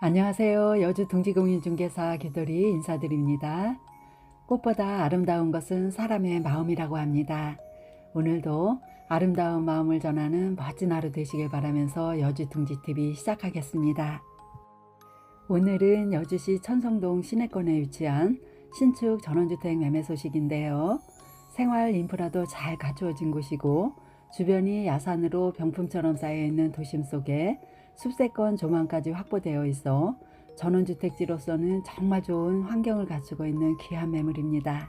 안녕하세요. 여주 둥지공인중개사 규돌이 인사드립니다. 꽃보다 아름다운 것은 사람의 마음이라고 합니다. 오늘도 아름다운 마음을 전하는 멋진 하루 되시길 바라면서 여주 둥지TV 시작하겠습니다. 오늘은 여주시 천성동 시내권에 위치한 신축 전원주택 매매 소식인데요. 생활 인프라도 잘 갖추어진 곳이고 주변이 야산으로 병풍처럼 쌓여있는 도심 속에 숲세권 조망까지 확보되어 있어 전원주택지로서는 정말 좋은 환경을 갖추고 있는 귀한 매물입니다.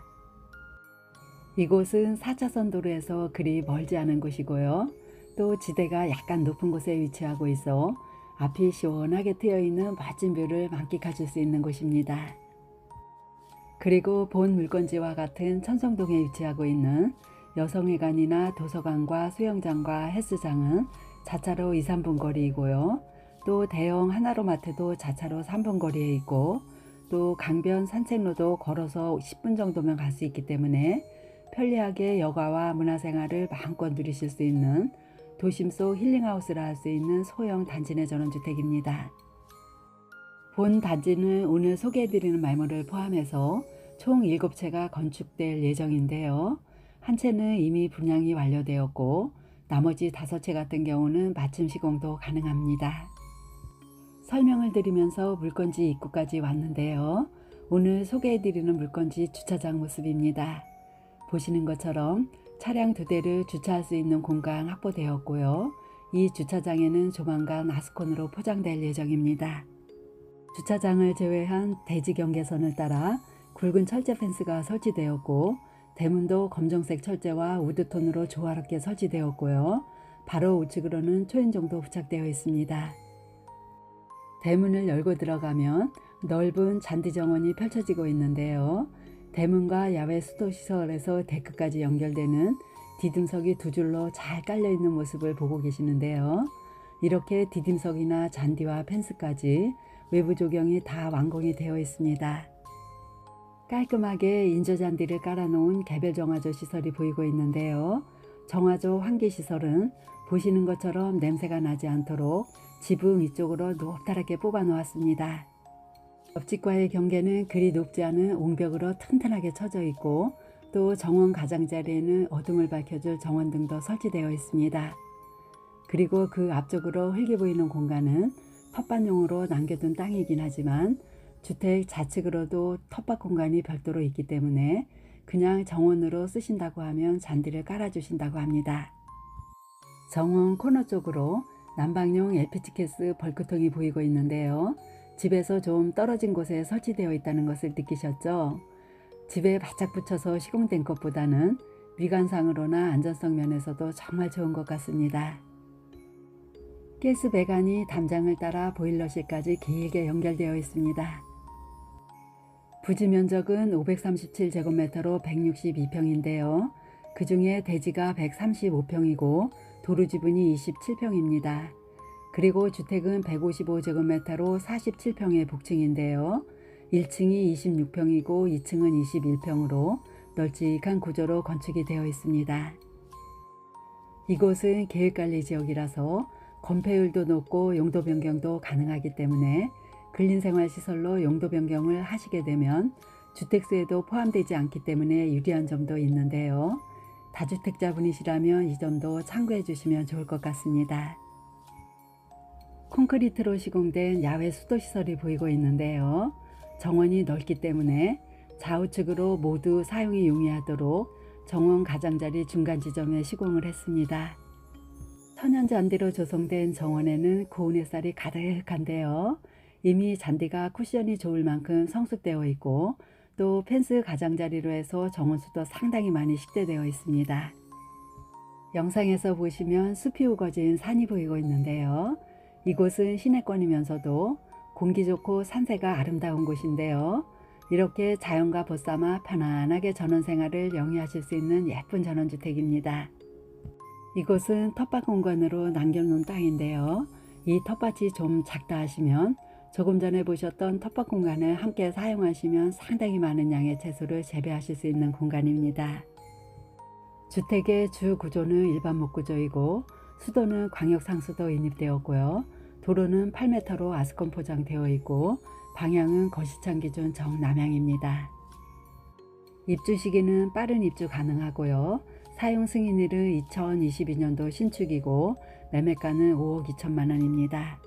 이곳은 4차선 도로에서 그리 멀지 않은 곳이고요. 또 지대가 약간 높은 곳에 위치하고 있어 앞이 시원하게 트여있는 멋진 뷰를 만끽하실 수 있는 곳입니다. 그리고 본 물건지와 같은 천성동에 위치하고 있는 여성회관이나 도서관과 수영장과 헬스장은 자차로 2, 3분 거리이고요. 또 대형 하나로마트도 자차로 3분 거리에 있고 또 강변 산책로도 걸어서 10분 정도면 갈 수 있기 때문에 편리하게 여가와 문화생활을 마음껏 누리실 수 있는 도심 속 힐링하우스라 할 수 있는 소형 단지 내 전원주택입니다. 본 단지는 오늘 소개해드리는 매물을 포함해서 총 7채가 건축될 예정인데요. 한 채는 이미 분양이 완료되었고 나머지 5채 같은 경우는 마침 시공도 가능합니다. 설명을 드리면서 물건지 입구까지 왔는데요. 오늘 소개해드리는 물건지 주차장 모습입니다. 보시는 것처럼 차량 2대를 주차할 수 있는 공간 확보되었고요. 이 주차장에는 조만간 아스콘으로 포장될 예정입니다. 주차장을 제외한 대지 경계선을 따라 굵은 철제 펜스가 설치되었고 대문도 검정색 철제와 우드톤으로 조화롭게 설치되었고요. 바로 우측으로는 초인종도 부착되어 있습니다. 대문을 열고 들어가면 넓은 잔디 정원이 펼쳐지고 있는데요. 대문과 야외 수도시설에서 데크까지 연결되는 디딤석이 2줄로 잘 깔려있는 모습을 보고 계시는데요. 이렇게 디딤석이나 잔디와 펜스까지 외부 조경이 다 완공이 되어 있습니다. 깔끔하게 인조잔디를 깔아놓은 개별 정화조 시설이 보이고 있는데요. 정화조 환기시설은 보시는 것처럼 냄새가 나지 않도록 지붕 위쪽으로 높다랗게 뽑아 놓았습니다. 옆집과의 경계는 그리 높지 않은 옹벽으로 튼튼하게 쳐져 있고 또 정원 가장자리에는 어둠을 밝혀줄 정원등도 설치되어 있습니다. 그리고 그 앞쪽으로 흙이 보이는 공간은 텃밭용으로 남겨둔 땅이긴 하지만 주택 좌측으로도 텃밭 공간이 별도로 있기 때문에 그냥 정원으로 쓰신다고 하면 잔디를 깔아주신다고 합니다. 정원 코너 쪽으로 난방용 LPG 가스 벌크통이 보이고 있는데요. 집에서 좀 떨어진 곳에 설치되어 있다는 것을 느끼셨죠? 집에 바짝 붙여서 시공된 것보다는 미관상으로나 안전성 면에서도 정말 좋은 것 같습니다. 가스 배관이 담장을 따라 보일러실까지 길게 연결되어 있습니다. 부지 면적은 537제곱미터로 162평인데요. 그 중에 대지가 135평이고 도로 지분이 27평입니다. 그리고 주택은 155제곱미터로 47평의 복층인데요. 1층이 26평이고 2층은 21평으로 널찍한 구조로 건축이 되어 있습니다. 이곳은 계획관리지역이라서 건폐율도 높고 용도 변경도 가능하기 때문에 근린생활시설로 용도 변경을 하시게 되면 주택수에도 포함되지 않기 때문에 유리한 점도 있는데요. 다주택자분이시라면 이 점도 참고해 주시면 좋을 것 같습니다. 콘크리트로 시공된 야외 수도시설이 보이고 있는데요. 정원이 넓기 때문에 좌우측으로 모두 사용이 용이하도록 정원 가장자리 중간 지점에 시공을 했습니다. 천연잔디로 조성된 정원에는 고운 햇살이 가득한데요. 이미 잔디가 쿠션이 좋을 만큼 성숙되어 있고 또 펜스 가장자리로 해서 정원수도 상당히 많이 식대되어 있습니다. 영상에서 보시면 숲이 우거진 산이 보이고 있는데요. 이곳은 시내권이면서도 공기 좋고 산세가 아름다운 곳인데요. 이렇게 자연과 벗삼아 편안하게 전원생활을 영위하실 수 있는 예쁜 전원주택입니다. 이곳은 텃밭 공간으로 남겨놓은 땅인데요. 이 텃밭이 좀 작다 하시면 조금 전에 보셨던 텃밭 공간을 함께 사용하시면 상당히 많은 양의 채소를 재배하실 수 있는 공간입니다. 주택의 주 구조는 일반 목구조이고 수도는 광역상수도 인입되었고요. 도로는 8m로 아스콘 포장되어 있고 방향은 거시창 기준 정남향입니다. 입주 시기는 빠른 입주 가능하고요. 사용 승인일은 2022년도 신축이고 매매가는 5억 2천만 원입니다.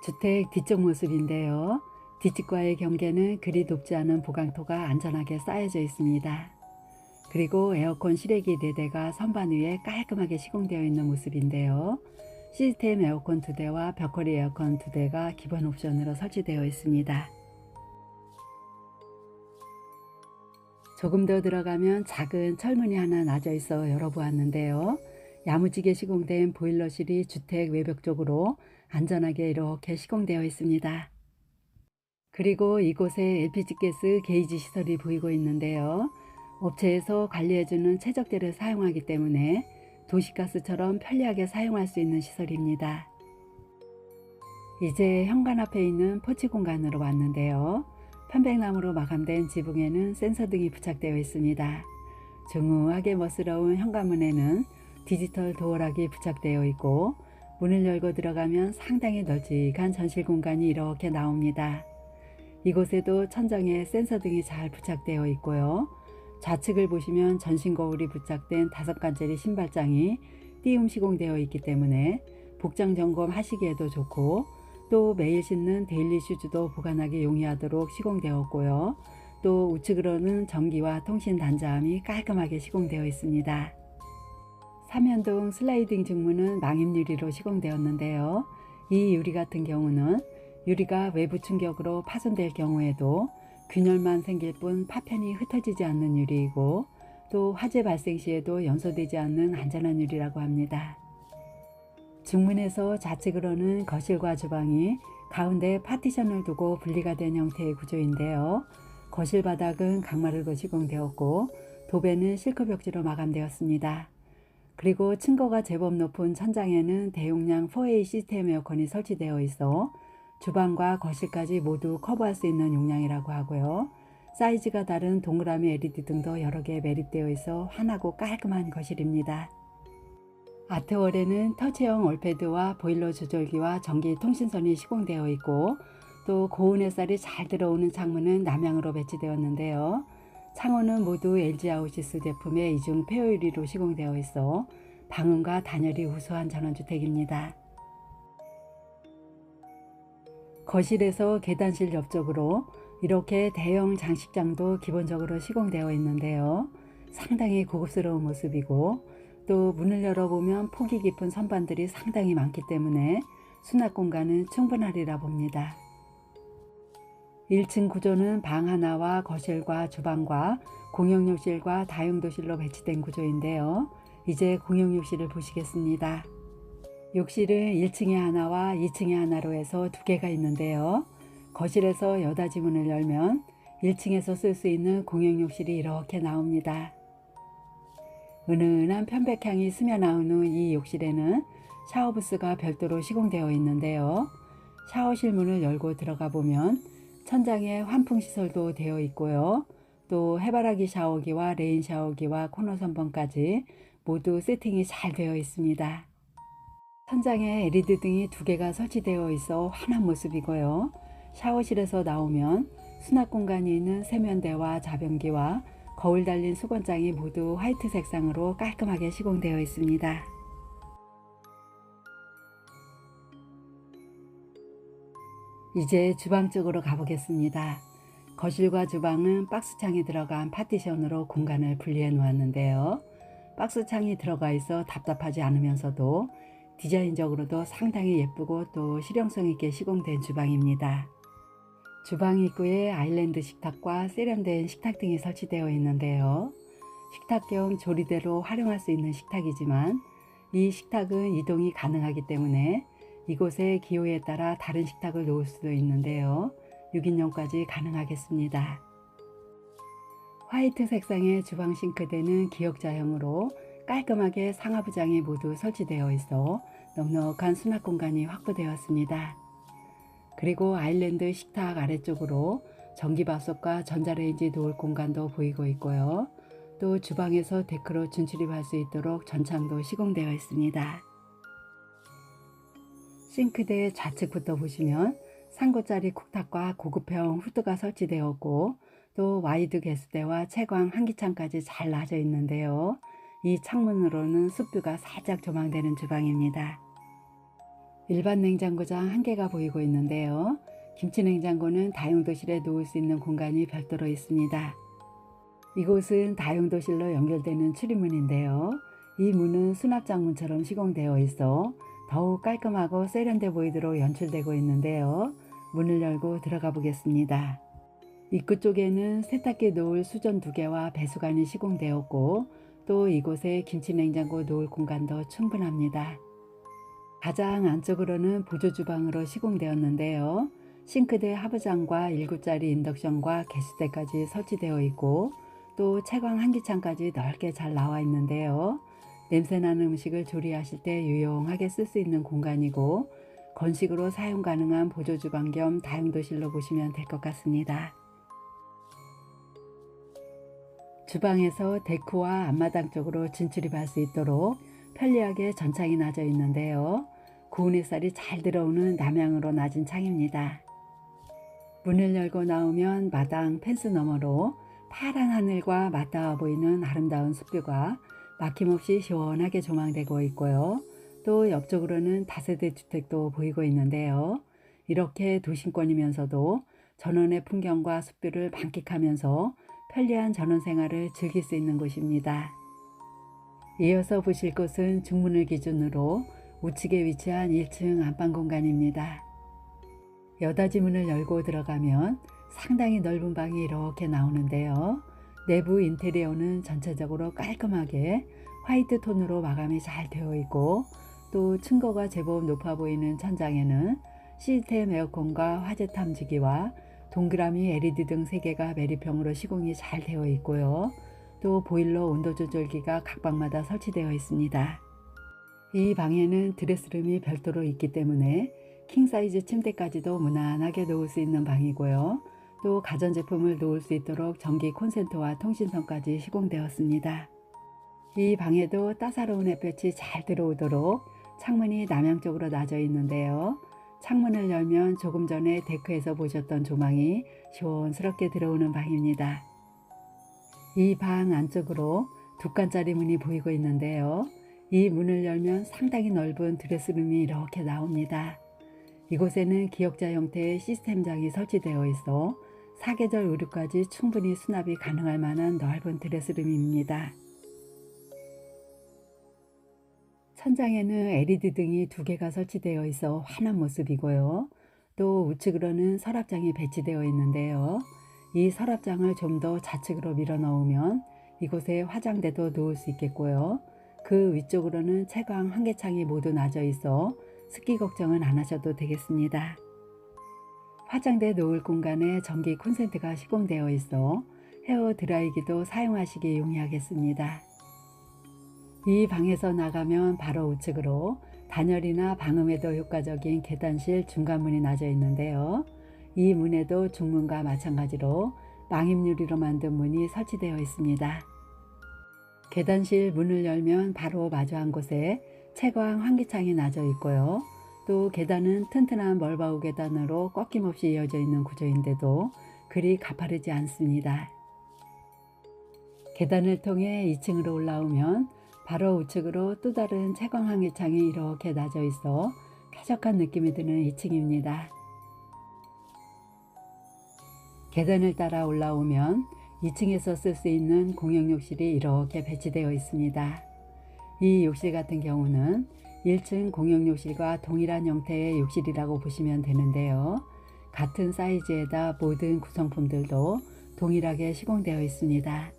주택 뒤쪽 모습인데요. 뒷집과의 경계는 그리 높지 않은 보강토가 안전하게 쌓여져 있습니다. 그리고 에어컨 실외기 4대가 선반 위에 깔끔하게 시공되어 있는 모습인데요. 시스템 에어컨 2대와 벽걸이 에어컨 2대가 기본 옵션으로 설치되어 있습니다. 조금 더 들어가면 작은 철문이 하나 나져 있어 열어보았는데요. 야무지게 시공된 보일러실이 주택 외벽 쪽으로 안전하게 이렇게 시공되어 있습니다. 그리고 이곳에 LPG가스 게이지 시설이 보이고 있는데요. 업체에서 관리해주는 최적재를 사용하기 때문에 도시가스처럼 편리하게 사용할 수 있는 시설입니다. 이제 현관 앞에 있는 포치 공간으로 왔는데요. 편백나무로 마감된 지붕에는 센서 등이 부착되어 있습니다. 중후하게 멋스러운 현관문에는 디지털 도어락이 부착되어 있고 문을 열고 들어가면 상당히 널찍한 전실 공간이 이렇게 나옵니다. 이곳에도 천장에 센서 등이 잘 부착되어 있고요. 좌측을 보시면 전신 거울이 부착된 5칸짜리 신발장이 띄움 시공되어 있기 때문에 복장 점검 하시기에도 좋고 또 매일 신는 데일리 슈즈도 보관하기 용이하도록 시공되었고요. 또 우측으로는 전기와 통신 단자함이 깔끔하게 시공되어 있습니다. 삼연동 슬라이딩 중문은 망임 유리로 시공되었는데요. 이 유리 같은 경우는 유리가 외부 충격으로 파손될 경우에도 균열만 생길 뿐 파편이 흩어지지 않는 유리이고 또 화재 발생 시에도 연소되지 않는 안전한 유리라고 합니다. 중문에서 좌측으로는 거실과 주방이 가운데 파티션을 두고 분리가 된 형태의 구조인데요. 거실 바닥은 강마루로 시공되었고 도배는 실크 벽지로 마감되었습니다. 그리고 층고가 제법 높은 천장에는 대용량 4A 시스템 에어컨이 설치되어 있어 주방과 거실까지 모두 커버할 수 있는 용량이라고 하고요. 사이즈가 다른 동그라미 LED 등도 여러 개 매립되어 있어 환하고 깔끔한 거실입니다. 아트월에는 터치형 올패드와 보일러 조절기와 전기 통신선이 시공되어 있고 또 고온 햇살이 잘 들어오는 창문은 남향으로 배치되었는데요. 창호는 모두 LG 아우시스 제품의 이중 폐호 유리로 시공되어 있어 방음과 단열이 우수한 전원주택입니다. 거실에서 계단실 옆쪽으로 이렇게 대형 장식장도 기본적으로 시공되어 있는데요. 상당히 고급스러운 모습이고 또 문을 열어보면 폭이 깊은 선반들이 상당히 많기 때문에 수납 공간은 충분하리라 봅니다. 1층 구조는 방 하나와 거실과 주방과 공용욕실과 다용도실로 배치된 구조인데요. 이제 공용욕실을 보시겠습니다. 욕실은 1층에 하나와 2층에 하나로 해서 2개가 있는데요. 거실에서 여닫이 문을 열면 1층에서 쓸 수 있는 공용욕실이 이렇게 나옵니다. 은은한 편백향이 스며나온 후 이 욕실에는 샤워부스가 별도로 시공되어 있는데요. 샤워실 문을 열고 들어가 보면 천장에 환풍 시설도 되어 있고요. 또 해바라기 샤워기와 레인 샤워기와 코너 선반까지 모두 세팅이 잘 되어 있습니다. 천장에 LED 등이 2개가 설치되어 있어 환한 모습이고요. 샤워실에서 나오면 수납 공간이 있는 세면대와 자변기와 거울 달린 수건장이 모두 화이트 색상으로 깔끔하게 시공되어 있습니다. 이제 주방 쪽으로 가보겠습니다. 거실과 주방은 박스창이 들어간 파티션으로 공간을 분리해 놓았는데요. 박스창이 들어가 있어 답답하지 않으면서도 디자인적으로도 상당히 예쁘고 또 실용성 있게 시공된 주방입니다. 주방 입구에 아일랜드 식탁과 세련된 식탁 등이 설치되어 있는데요. 식탁 겸 조리대로 활용할 수 있는 식탁이지만 이 식탁은 이동이 가능하기 때문에 이곳의 기호에 따라 다른 식탁을 놓을 수도 있는데요. 6인용까지 가능하겠습니다. 화이트 색상의 주방 싱크대는 기역자형으로 깔끔하게 상하부장이 모두 설치되어 있어 넉넉한 수납 공간이 확보되었습니다. 그리고 아일랜드 식탁 아래쪽으로 전기밥솥과 전자레인지 놓을 공간도 보이고 있고요. 또 주방에서 데크로 준출입할 수 있도록 전창도 시공되어 있습니다. 싱크대 좌측부터 보시면 상고짜리 쿡탑과 고급형 후드가 설치되었고 또 와이드 개수대와 채광 환기창까지 잘 놔져 있는데요. 이 창문으로는 숲뷰가 살짝 조망되는 주방입니다. 일반 냉장고장 한 개가 보이고 있는데요. 김치 냉장고는 다용도실에 놓을 수 있는 공간이 별도로 있습니다. 이곳은 다용도실로 연결되는 출입문인데요. 이 문은 수납장문처럼 시공되어 있어 더욱 깔끔하고 세련돼 보이도록 연출되고 있는데요. 문을 열고 들어가 보겠습니다. 입구 쪽에는 세탁기 놓을 수전 2개와 배수관이 시공되었고 또 이곳에 김치 냉장고 놓을 공간도 충분합니다. 가장 안쪽으로는 보조주방으로 시공되었는데요. 싱크대 하부장과 1구짜리 인덕션과 개수대까지 설치되어 있고 또 채광 환기창까지 넓게 잘 나와 있는데요. 냄새나는 음식을 조리하실 때 유용하게 쓸 수 있는 공간이고 건식으로 사용 가능한 보조주방 겸 다용도실로 보시면 될 것 같습니다. 주방에서 데크와 앞마당 쪽으로 진출입할 수 있도록 편리하게 전창이 놔져 있는데요. 구운 햇살이 잘 들어오는 남향으로 낮은 창입니다. 문을 열고 나오면 마당 펜스 너머로 파란 하늘과 맞닿아 보이는 아름다운 숲뷰가 막힘없이 시원하게 조망되고 있고요. 또 옆쪽으로는 다세대 주택도 보이고 있는데요. 이렇게 도심권이면서도 전원의 풍경과 숲뷰를 만끽하면서 편리한 전원 생활을 즐길 수 있는 곳입니다. 이어서 보실 곳은 중문을 기준으로 우측에 위치한 1층 안방 공간입니다. 여닫이 문을 열고 들어가면 상당히 넓은 방이 이렇게 나오는데요. 내부 인테리어는 전체적으로 깔끔하게 화이트 톤으로 마감이 잘 되어 있고 또 층고가 제법 높아 보이는 천장에는 시스템 에어컨과 화재 탐지기와 동그라미 LED 등 3개가 매립형으로 시공이 잘 되어 있고요. 또 보일러 온도 조절기가 각 방마다 설치되어 있습니다. 이 방에는 드레스룸이 별도로 있기 때문에 킹사이즈 침대까지도 무난하게 놓을 수 있는 방이고요. 또 가전제품을 놓을 수 있도록 전기 콘센트와 통신선까지 시공되었습니다. 이 방에도 따사로운 햇볕이 잘 들어오도록 창문이 남향 쪽으로 놔져 있는데요. 창문을 열면 조금 전에 데크에서 보셨던 조망이 시원스럽게 들어오는 방입니다. 이 방 안쪽으로 2칸짜리 문이 보이고 있는데요. 이 문을 열면 상당히 넓은 드레스룸이 이렇게 나옵니다. 이곳에는 기역자 형태의 시스템장이 설치되어 있어 사계절 의류까지 충분히 수납이 가능할 만한 넓은 드레스룸입니다. 천장에는 LED 등이 2개가 설치되어 있어 환한 모습이고요. 또 우측으로는 서랍장이 배치되어 있는데요. 이 서랍장을 좀 더 좌측으로 밀어 넣으면 이곳에 화장대도 놓을 수 있겠고요. 그 위쪽으로는 채광 환기창이 모두 놔져 있어 습기 걱정은 안 하셔도 되겠습니다. 화장대 놓을 공간에 전기 콘센트가 시공되어 있어 헤어 드라이기도 사용하시기 용이하겠습니다. 이 방에서 나가면 바로 우측으로 단열이나 방음에도 효과적인 계단실 중간문이 놔져 있는데요. 이 문에도 중문과 마찬가지로 망임유리로 만든 문이 설치되어 있습니다. 계단실 문을 열면 바로 마주한 곳에 채광 환기창이 놔져 있고요. 또 계단은 튼튼한 멀바우 계단으로 꺾임없이 이어져 있는 구조인데도 그리 가파르지 않습니다. 계단을 통해 2층으로 올라오면 바로 우측으로 또 다른 채광 환기창이 이렇게 놔져 있어 쾌적한 느낌이 드는 2층입니다. 계단을 따라 올라오면 2층에서 쓸 수 있는 공용 욕실이 이렇게 배치되어 있습니다. 이 욕실 같은 경우는 1층 공용 욕실과 동일한 형태의 욕실이라고 보시면 되는데요. 같은 사이즈에다 모든 구성품들도 동일하게 시공되어 있습니다.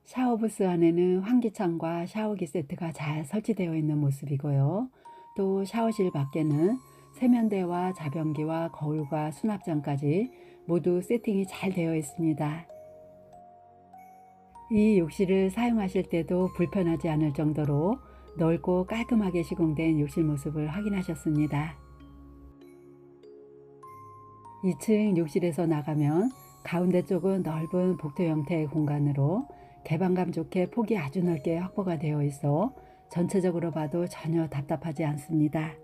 샤워부스 안에는 환기창과 샤워기 세트가 잘 설치되어 있는 모습이고요. 또 샤워실 밖에는 세면대와 자변기와 거울과 수납장까지 모두 세팅이 잘 되어 있습니다. 이 욕실을 사용하실 때도 불편하지 않을 정도로 넓고 깔끔하게 시공된 욕실 모습을 확인하셨습니다. 2층 욕실에서 나가면 가운데 쪽은 넓은 복도 형태의 공간으로 개방감 좋게 폭이 아주 넓게 확보가 되어 있어 전체적으로 봐도 전혀 답답하지 않습니다.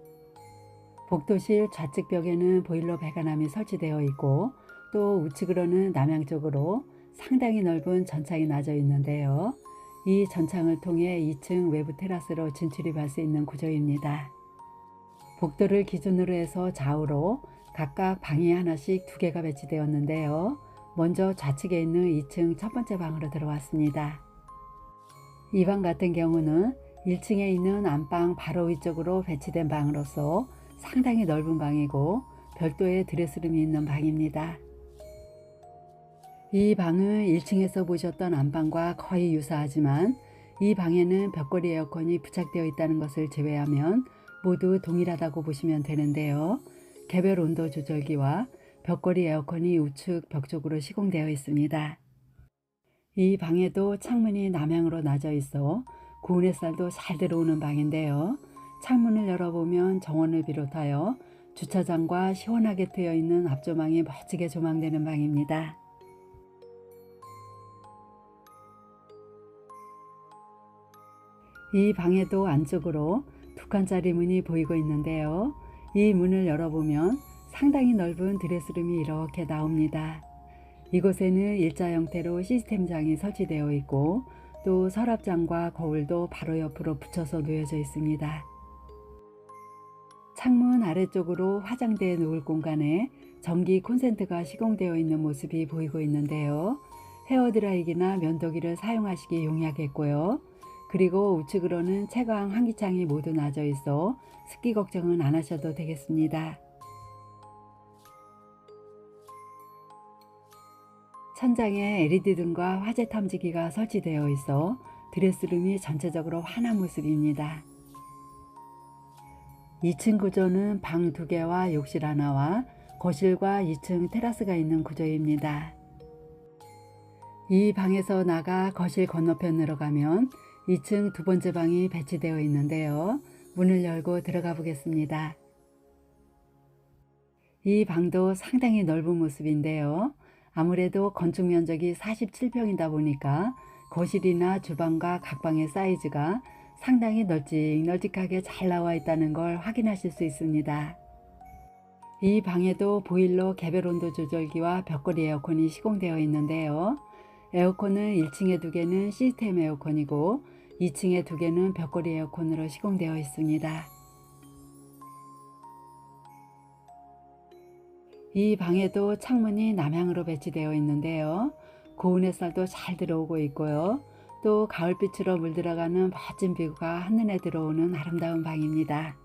복도실 좌측 벽에는 보일러 배관함이 설치되어 있고 또 우측으로는 남향 쪽으로 상당히 넓은 전창이 나져 있는데요. 이 전창을 통해 2층 외부 테라스로 진출입할 수 있는 구조입니다. 복도를 기준으로 해서 좌우로 각각 방이 하나씩 2개가 배치되었는데요. 먼저 좌측에 있는 2층 첫 번째 방으로 들어왔습니다. 이 방 같은 경우는 1층에 있는 안방 바로 위쪽으로 배치된 방으로서 상당히 넓은 방이고 별도의 드레스룸이 있는 방입니다. 이 방은 1층에서 보셨던 안방과 거의 유사하지만 이 방에는 벽걸이 에어컨이 부착되어 있다는 것을 제외하면 모두 동일하다고 보시면 되는데요. 개별 온도 조절기와 벽걸이 에어컨이 우측 벽 쪽으로 시공되어 있습니다. 이 방에도 창문이 남향으로 나져 있어 고운 햇살도 잘 들어오는 방인데요. 창문을 열어보면 정원을 비롯하여 주차장과 시원하게 트여 있는 앞조망이 멋지게 조망되는 방입니다. 이 방에도 안쪽으로 2칸짜리 문이 보이고 있는데요. 이 문을 열어보면 상당히 넓은 드레스룸이 이렇게 나옵니다. 이곳에는 일자 형태로 시스템장이 설치되어 있고 또 서랍장과 거울도 바로 옆으로 붙여서 놓여져 있습니다. 창문 아래쪽으로 화장대에 놓을 공간에 전기 콘센트가 시공되어 있는 모습이 보이고 있는데요. 헤어드라이기나 면도기를 사용하시기 용이하겠고요. 그리고 우측으로는 채광 환기창이 모두 나져 있어 습기 걱정은 안 하셔도 되겠습니다. 천장에 LED 등과 화재 탐지기가 설치되어 있어 드레스룸이 전체적으로 환한 모습입니다. 2층 구조는 방 2개와 욕실 하나와 거실과 2층 테라스가 있는 구조입니다. 이 방에서 나가 거실 건너편으로 가면 2층 두 번째 방이 배치되어 있는데요. 문을 열고 들어가 보겠습니다. 이 방도 상당히 넓은 모습인데요. 아무래도 건축 면적이 47평이다 보니까 거실이나 주방과 각 방의 사이즈가 상당히 널찍널찍하게 잘 나와 있다는 걸 확인하실 수 있습니다. 이 방에도 보일러 개별 온도 조절기와 벽걸이 에어컨이 시공되어 있는데요. 에어컨은 1층에 2개는 시스템 에어컨이고 2층에 2개는 벽걸이 에어컨으로 시공되어 있습니다. 이 방에도 창문이 남향으로 배치되어 있는데요. 고운 햇살도 잘 들어오고 있고요. 또 가을빛으로 물들어가는 멋진 뷰가 한눈에 들어오는 아름다운 방입니다.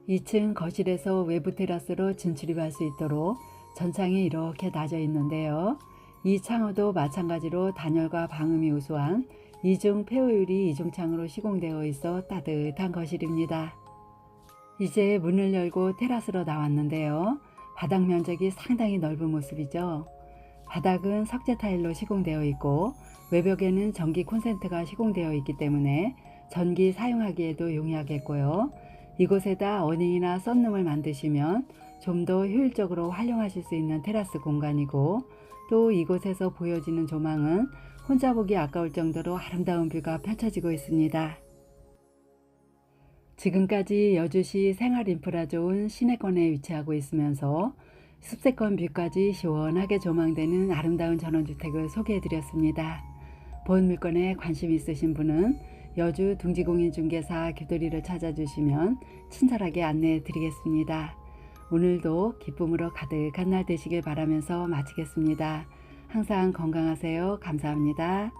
2층 거실에서 외부 테라스로 진출입할 수 있도록 전창이 이렇게 나져 있는데요. 이 창호도 마찬가지로 단열과 방음이 우수한 이중 폐호유리 이중창으로 시공되어 있어 따뜻한 거실입니다. 이제 문을 열고 테라스로 나왔는데요. 바닥 면적이 상당히 넓은 모습이죠. 바닥은 석재 타일로 시공되어 있고 외벽에는 전기 콘센트가 시공되어 있기 때문에 전기 사용하기에도 용이하겠고요. 이곳에다 어닝이나 썬룸을 만드시면 좀 더 효율적으로 활용하실 수 있는 테라스 공간이고 또 이곳에서 보여지는 조망은 혼자 보기 아까울 정도로 아름다운 뷰가 펼쳐지고 있습니다. 지금까지 여주시 생활 인프라 좋은 시내권에 위치하고 있으면서 숲세권 뷰까지 시원하게 조망되는 아름다운 전원주택을 소개해드렸습니다. 본 물건에 관심 있으신 분은 여주 둥지공인중개사 규도리를 찾아주시면 친절하게 안내해 드리겠습니다. 오늘도 기쁨으로 가득한 날 되시길 바라면서 마치겠습니다. 항상 건강하세요. 감사합니다.